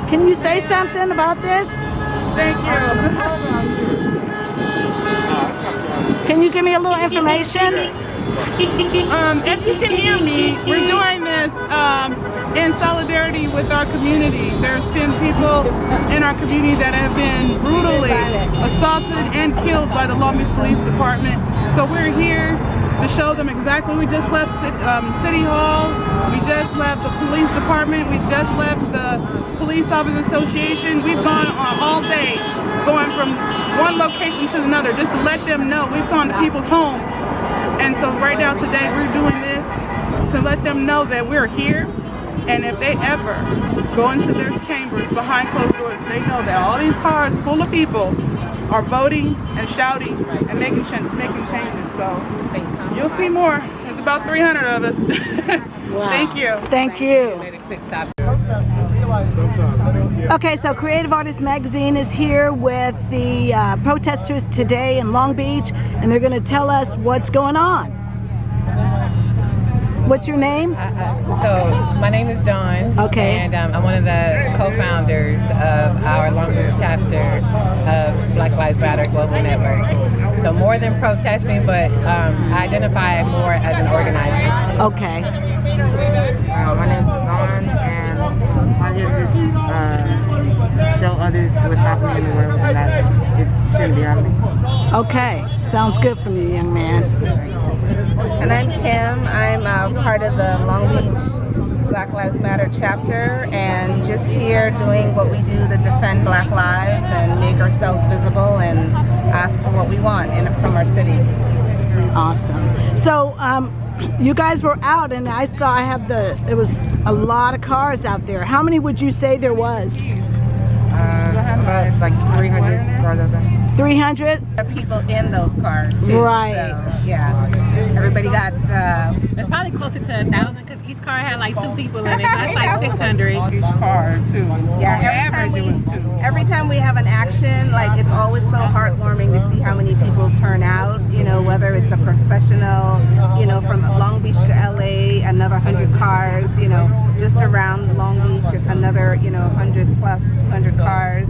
Can you say something about this? Thank you. Can you give me a little information? If you can hear me, we're doing this in solidarity with our community. There's been people in our community that have been brutally assaulted and killed by the Long Beach Police Department. So we're here to show them exactly. We just left City Hall. We just left the police department. We just left the Police Officers Association. We've gone all day, going from one location to another, just to let them know. We've gone to people's homes. And so right now today we're doing this to let them know that we're here, and if they ever go into their chambers behind closed doors, they know that all these cars full of people are voting and shouting and making changes. So you'll see more. It's about 300 of us. Wow. Thank you. Thank you. Okay, so Creative Artists Magazine is here with the protesters today in Long Beach, and they're going to tell us what's going on. What's your name? So my name is Dawn. Okay. And I'm one of the co-founders of our Long Beach chapter of Black Lives Matter Global Network. So more than protesting, but I identify more as an organizer. Okay. My name is Dawn, and I'm here to just show others what's happening in the world and that it shouldn't be happening. Okay, sounds good from you, young man. And I'm Kim. I'm part of the Long Beach Black Lives Matter chapter, and just here doing what we do to defend Black lives and make ourselves visible and ask for what we want from our city. Awesome. So you guys were out, and I have it was a lot of cars out there. How many would you say there was? About like 300 cars out there. 300? There are people in those cars too. Right. So, yeah. Everybody got. It's probably closer to 1,000 because each car had like 2 people in it. That's like 600. Each car too. Yeah. Every time we have an action, like it's always so heartwarming to see how many people turn out. You know, whether it's a processional, you know, from Long Beach to LA, another 100 cars. You know, just around Long Beach, another 100 plus 200 cars.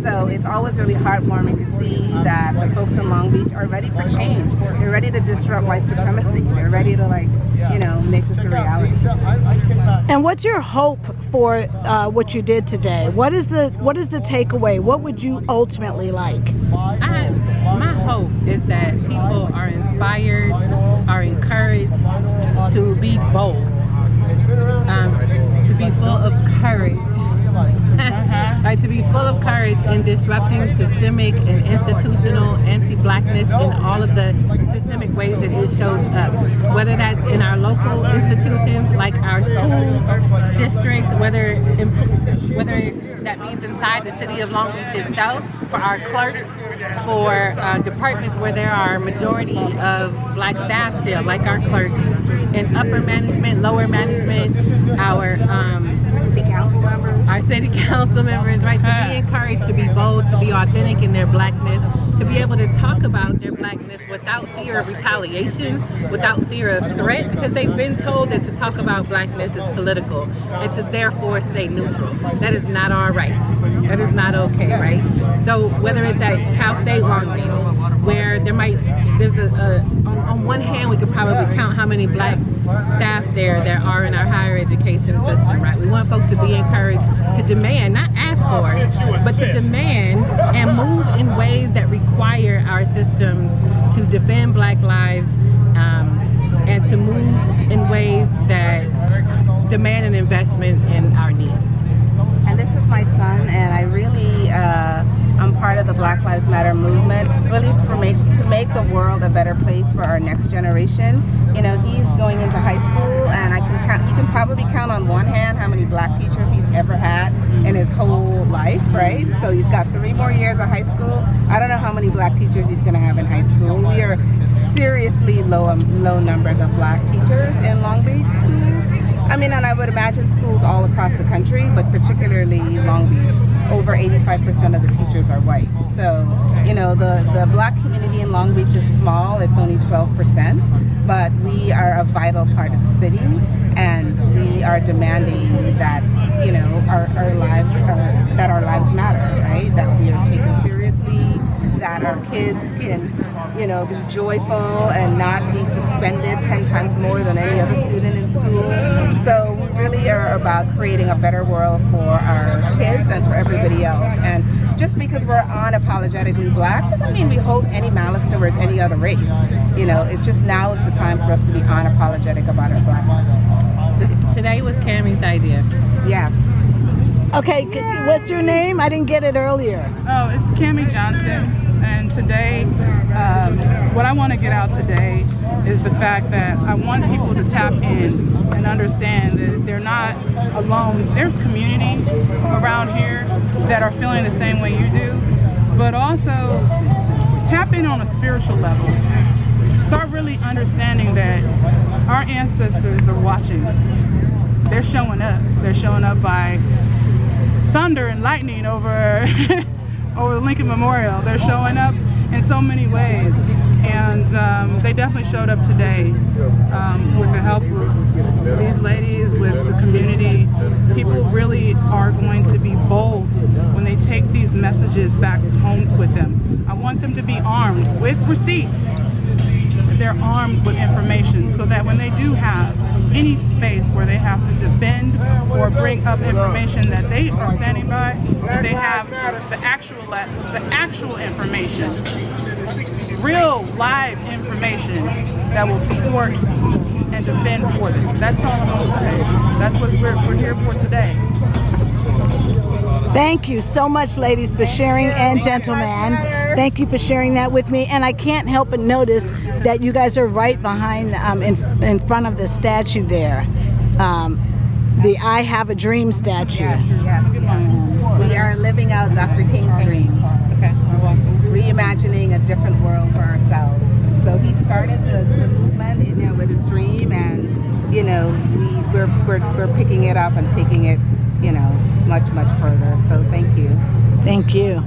So it's always really heartwarming to see that the folks in Long Beach are ready for change. They're ready to disrupt white supremacy. They're ready to make this a reality. And what's your hope for what you did today? What is the takeaway? What would you ultimately like? My hope is that people are inspired, are encouraged to be bold, to be full of courage. Right, to be full of courage in disrupting systemic and institutional anti-blackness in all of the systemic ways that it shows up. Whether that's in our local institutions like our school district, whether that means inside the city of Long Beach itself, for our clerks, for departments where there are majority of black staff still, like our clerks, in upper management, lower management, our city council members, right, to be encouraged to be bold, to be authentic in their blackness, to be able to talk about their blackness without fear of retaliation, without fear of threat, because they've been told that to talk about blackness is political and to therefore stay neutral. That is not our right. That is not okay, right? So whether it's at Cal State Long Beach, where on one hand we could probably count how many black staff there are in our higher education system, right? We want folks to be encouraged to demand, not ask for, but to demand and move in ways that require our systems to defend black lives, and to move in ways that demand an investment in our needs. And this is my son, and I really I'm part of the Black Lives Matter movement, really to make the world a better place for our next generation. You know, he's going into high school, and he can probably count on one hand how many black teachers he's ever had in his whole life, right? So he's got 3 more years of high school. I don't know how many black teachers he's going to have in high school. We are seriously low numbers of black teachers in Long Beach schools. I mean, and I would imagine schools all across the country, but particularly Long Beach, over 85% of the teachers are white. So, you know, the black community in Long Beach is small. It's only 12%, but we are a vital part of the city. and we are demanding that, you know, our lives matter, right? That we are taken seriously, that our kids can, you know, be joyful and not be suspended 10 times more than any other student in school. So we really are about creating a better world for our kids and for everybody else. And just because we're unapologetically Black doesn't mean we hold any malice towards any other race. You know, it just now is the time for us to be unapologetic about our Blackness. Today was Cammie's idea. Yes. Okay, what's your name? I didn't get it earlier. Oh, it's Cammie Johnson. And today, what I want to get out today is the fact that I want people to tap in and understand that they're not alone. There's community around here that are feeling the same way you do, but also tap in on a spiritual level. Start really understanding that our ancestors are watching. They're showing up. They're showing up by thunder and lightning over over Lincoln Memorial. They're showing up in so many ways, and they definitely showed up today with the help of these ladies, with the community. People really are going to be bold when they take these messages back home with them. I want them to be armed with receipts. They're armed with information so that when they do have any space where they have to defend or bring up information that they are standing by, they have the actual information, real live information that will support and defend for them. That's all I'm going to say. That's what we're here for today. Thank you so much, ladies, for sharing, and gentlemen. Thank you for sharing that with me. And I can't help but notice that you guys are right behind, in front of the statue there. The I Have a Dream statue. Yes. We are living out Dr. King's dream. Okay, we're walking. Reimagining a different world for ourselves. So he started the movement, you know, with his dream, and, you know, we're picking it up and taking it, you know, much further. So thank you. Thank you.